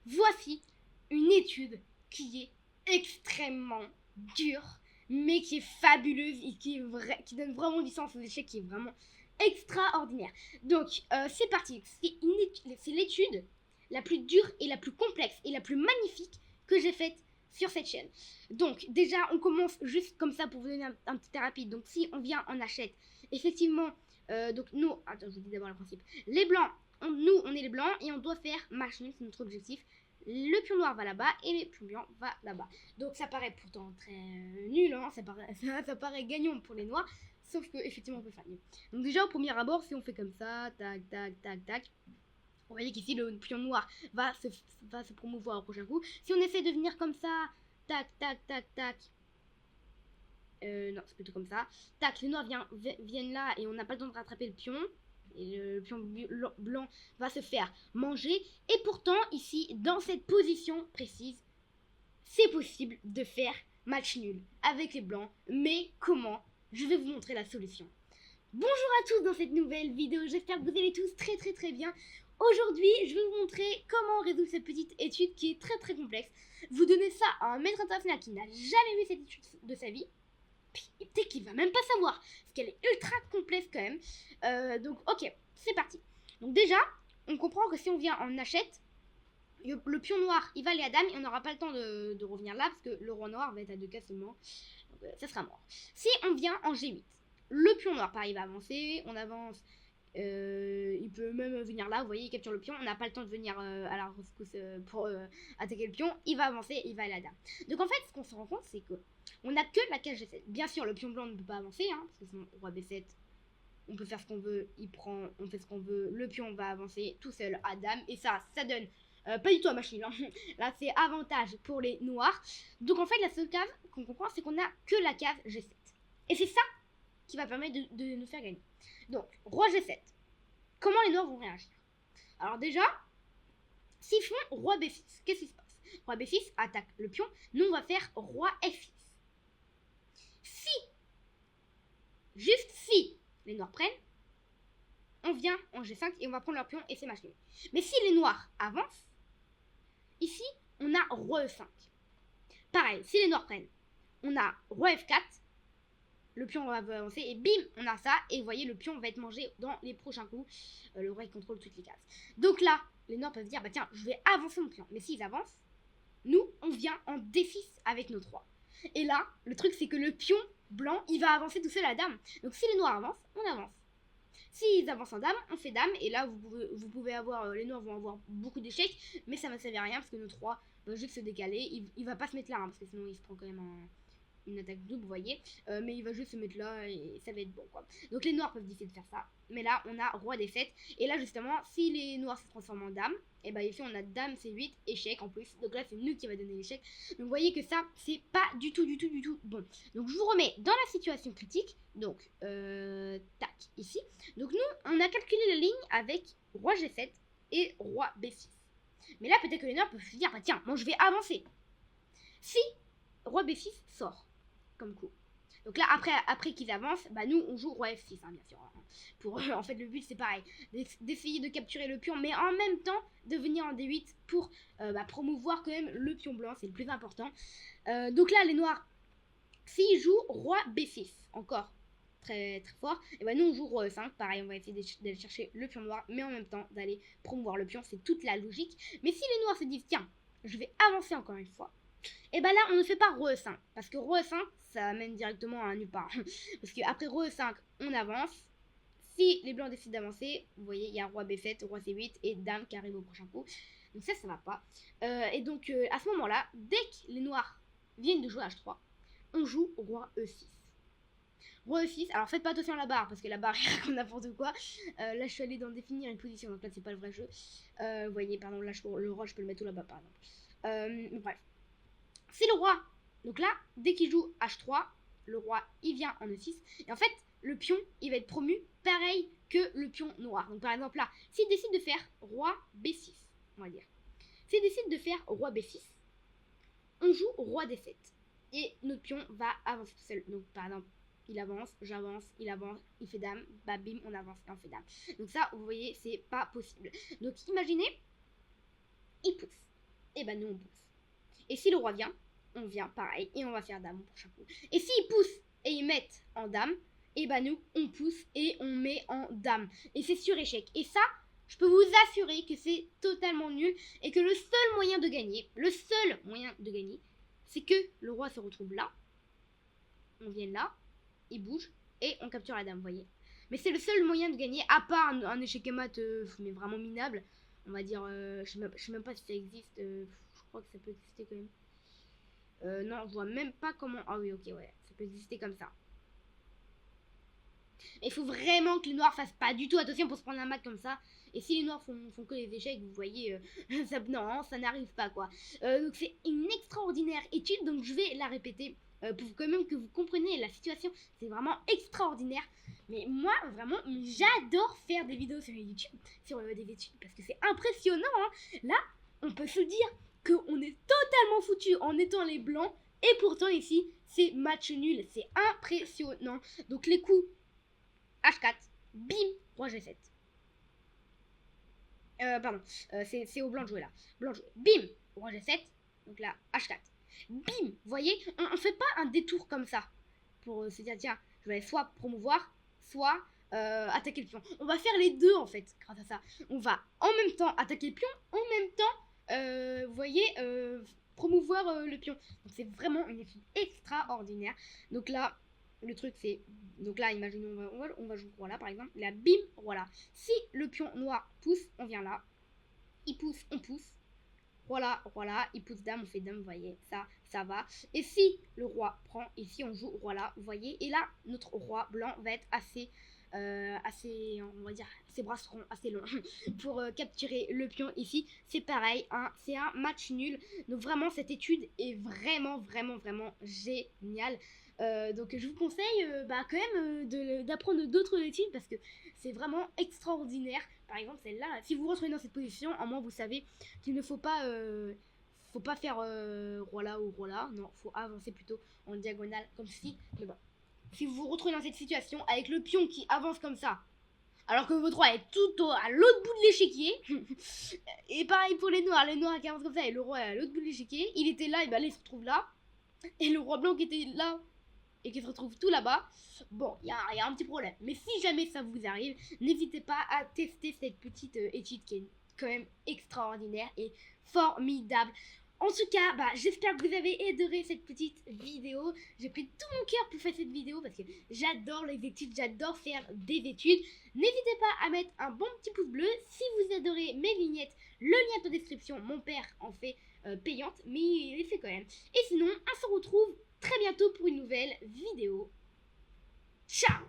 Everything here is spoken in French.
voici une étude qui est extrêmement dure, mais qui est fabuleuse et qui donne vraiment du sens aux échecs, qui est vraiment extraordinaire. Donc, c'est parti. C'est l'étude la plus dure et la plus complexe et la plus magnifique que j'ai faite sur cette chaîne. Donc, déjà, on commence juste comme ça pour vous donner un petit rapide. Donc, si on vient, on achète, effectivement, donc nous, attends, je vous dis d'abord le principe. Les blancs, nous, on est les blancs et on doit faire match nul, c'est notre objectif. Le pion noir va là-bas et le pion blanc va là-bas. Donc ça paraît pourtant très nul, hein, ça paraît gagnant pour les noirs, sauf que effectivement on peut faire mieux. Donc déjà au premier abord, si on fait comme ça, tac, tac, tac, tac, vous voyez qu'ici le pion noir va se promouvoir au prochain coup. Si on essaie de venir comme ça, tac, tac, tac, tac, non c'est plutôt comme ça, tac, les noirs viennent là et on n'a pas le temps de rattraper le pion. Et le pion blanc va se faire manger. Et pourtant, ici, dans cette position précise, c'est possible de faire match nul avec les blancs. Mais comment? Je vais vous montrer la solution. Bonjour à tous dans cette nouvelle vidéo, j'espère que vous allez tous très très très bien. Aujourd'hui, je vais vous montrer comment résoudre cette petite étude qui est très très complexe. Vous donnez ça à un maître international qui n'a jamais vu cette étude de sa vie. Peut-être qu'il va même pas savoir, parce qu'elle est ultra complexe quand même. Donc ok, c'est parti. Donc déjà, on comprend que si on vient en achète, le pion noir, il va aller à dame et on n'aura pas le temps de revenir là, parce que le roi noir va être à 2 cases seulement. Donc ça sera mort. Si on vient en G8, le pion noir, pareil, va avancer, on avance. Il peut même venir là, vous voyez, il capture le pion. On n'a pas le temps de venir à la rescousse pour attaquer le pion. Il va avancer, il va aller à dame. Donc en fait, ce qu'on se rend compte, c'est que on n'a que la case G7. Bien sûr, le pion blanc ne peut pas avancer, hein, parce que sinon, roi B7, on peut faire ce qu'on veut, il prend, on fait ce qu'on veut. Le pion va avancer tout seul à dame. Et ça donne pas du tout à machine. Hein. Là, c'est avantage pour les noirs. Donc en fait, la seule case qu'on comprend, c'est qu'on n'a que la case G7. Et c'est ça qui va permettre de nous faire gagner. Donc, roi G7. Comment les noirs vont réagir? Alors déjà, s'ils font roi B6, qu'est-ce qui se passe? Roi B6 attaque le pion. Nous, on va faire roi F6. Si, juste si, les noirs prennent, on vient en G5 et on va prendre leur pion et c'est match nul. Mais si les noirs avancent, ici, on a roi E5. Pareil, si les noirs prennent, on a roi F4, le pion va avancer et bim, on a ça. Et vous voyez, le pion va être mangé dans les prochains coups. Le roi, il contrôle toutes les cases. Donc là, les noirs peuvent dire, bah tiens, je vais avancer mon pion. Mais s'ils avancent, nous, on vient en D6 avec nos 3. Et là, le truc, c'est que le pion blanc, il va avancer tout seul à la dame. Donc si les noirs avancent, on avance. S'ils avancent en dame, on fait dame. Et là, vous pouvez avoir, les noirs vont avoir beaucoup d'échecs. Mais ça ne va servir à rien parce que nos 3 vont juste se décaler. Il va pas se mettre là, hein, parce que sinon, il se prend quand même une attaque double, vous voyez. Mais il va juste se mettre là et ça va être bon, quoi. Donc les noirs peuvent décider de faire ça. Mais là, on a roi D7. Et là, justement, si les noirs se transforment en dame, et bah ici, on a dame C8, échec en plus. Donc là, c'est nous qui va donner l'échec. Donc vous voyez que ça, c'est pas du tout bon. Donc je vous remets dans la situation critique. Donc, tac, ici. Donc nous, on a calculé la ligne avec roi G7 et roi B6. Mais là, peut-être que les noirs peuvent se dire, bah tiens, moi je vais avancer. Si roi B6 sort comme coup. Donc là, après qu'ils avancent, bah nous, on joue roi F6, hein, bien sûr. Pour en fait, le but, c'est pareil. D'essayer de capturer le pion, mais en même temps, de venir en D8 pour promouvoir quand même le pion blanc. C'est le plus important. Donc là, les noirs, s'ils jouent roi B6, encore très très fort, et bah nous, on joue roi E5. Pareil, on va essayer d'aller chercher le pion noir, mais en même temps, d'aller promouvoir le pion. C'est toute la logique. Mais si les noirs se disent, tiens, je vais avancer encore une fois, et bah là, on ne fait pas roi E5. Parce que roi E5, ça mène directement à nulle part. Parce qu'après roi E5, on avance. Si les blancs décident d'avancer, vous voyez, il y a roi B7, roi C8 et dame qui arrive au prochain coup. Donc ça va pas. Et donc, à ce moment-là, dès que les noirs viennent de jouer H3, on joue roi E6. Roi E6, alors faites pas attention à la barre, parce que la barre est comme n'importe quoi. Là, je suis allée dans définir une position, donc là, c'est pas le vrai jeu. Vous voyez, pardon, là, le roi, je peux le mettre tout là-bas, par exemple. Bref. C'est le roi. Donc là, dès qu'il joue H3, le roi, il vient en E6. Et en fait, le pion, il va être promu pareil que le pion noir. Donc par exemple là, s'il décide de faire roi B6, on va dire. S'il décide de faire roi B6, on joue roi D7. Et notre pion va avancer tout seul. Donc par exemple, il avance, j'avance, il avance, il fait dame, bah bim, on avance et on fait dame. Donc ça, vous voyez, c'est pas possible. Donc imaginez, il pousse. et bah nous on pousse. Et si le roi vient, on vient pareil et on va faire dame au prochain coup. Et s'ils poussent et ils mettent en dame, et bah nous on pousse et on met en dame. Et c'est sur échec. Et ça, je peux vous assurer que c'est totalement nul et que le seul moyen de gagner, c'est que le roi se retrouve là, on vient là, il bouge et on capture la dame, vous voyez. Mais c'est le seul moyen de gagner, à part un échec et mat, mais vraiment minable. On va dire, je sais même pas si ça existe, je crois que ça peut exister quand même. Non, je vois même pas comment. Ah oui, ok, ouais, ça peut exister comme ça. Mais il faut vraiment que les noirs fassent pas du tout attention pour se prendre un mat comme ça. Et si les noirs font que les échecs, vous voyez, non, ça n'arrive pas quoi. Donc c'est une extraordinaire étude, donc je vais la répéter pour quand même que vous compreniez la situation. C'est vraiment extraordinaire. Mais moi, vraiment, j'adore faire des vidéos sur YouTube, sur des études, parce que c'est impressionnant. Hein. Là, on peut se dire qu'on est totalement foutu en étant les blancs. Et pourtant ici, c'est match nul. C'est impressionnant. Donc les coups H4, bim, roi G7. Pardon, c'est au blanc de jouer là. Blanc de jouer, bim, roi G7. Donc là, H4. Bim, vous voyez, on fait pas un détour comme ça. Pour se dire, tiens, je vais soit promouvoir, soit attaquer le pion. On va faire les deux en fait, grâce à ça. On va en même temps attaquer le pion, en même temps, vous voyez, promouvoir le pion. Donc c'est vraiment une étude extraordinaire. Donc là, le truc c'est, donc là imaginons on va jouer roi là par exemple, là bim, voilà. Si le pion noir pousse, on vient là, il pousse, on pousse, voilà, il pousse dame, on fait dame, vous voyez, ça va. Et si le roi prend, ici on joue roi là, vous voyez, et là notre roi blanc va être assez, on va dire, ses bras seront assez longs pour capturer le pion ici. C'est pareil, hein, c'est un match nul. Donc vraiment cette étude est vraiment géniale. Donc je vous conseille quand même d'apprendre d'autres études parce que c'est vraiment extraordinaire. Par exemple celle-là, si vous vous retrouvez dans cette position, au moins vous savez qu'il ne faut pas faire roi là ou roi là. Non, faut avancer plutôt en diagonale comme ceci. Mais bon, si vous vous retrouvez dans cette situation avec le pion qui avance comme ça, alors que votre roi est tout à l'autre bout de l'échiquier, et pareil pour les noirs qui avancent comme ça et le roi est à l'autre bout de l'échiquier, il était là et ben là il se retrouve là, et le roi blanc qui était là et qui se retrouve tout là-bas, bon, il y a un petit problème. Mais si jamais ça vous arrive, n'hésitez pas à tester cette petite étude qui est quand même extraordinaire et formidable. En tout cas, j'espère que vous avez adoré cette petite vidéo. J'ai pris tout mon cœur pour faire cette vidéo parce que j'adore les études, j'adore faire des études. N'hésitez pas à mettre un bon petit pouce bleu si vous adorez mes vignettes. Le lien est en description, mon père en fait payante, mais il les fait quand même. Et sinon, on se retrouve très bientôt pour une nouvelle vidéo. Ciao!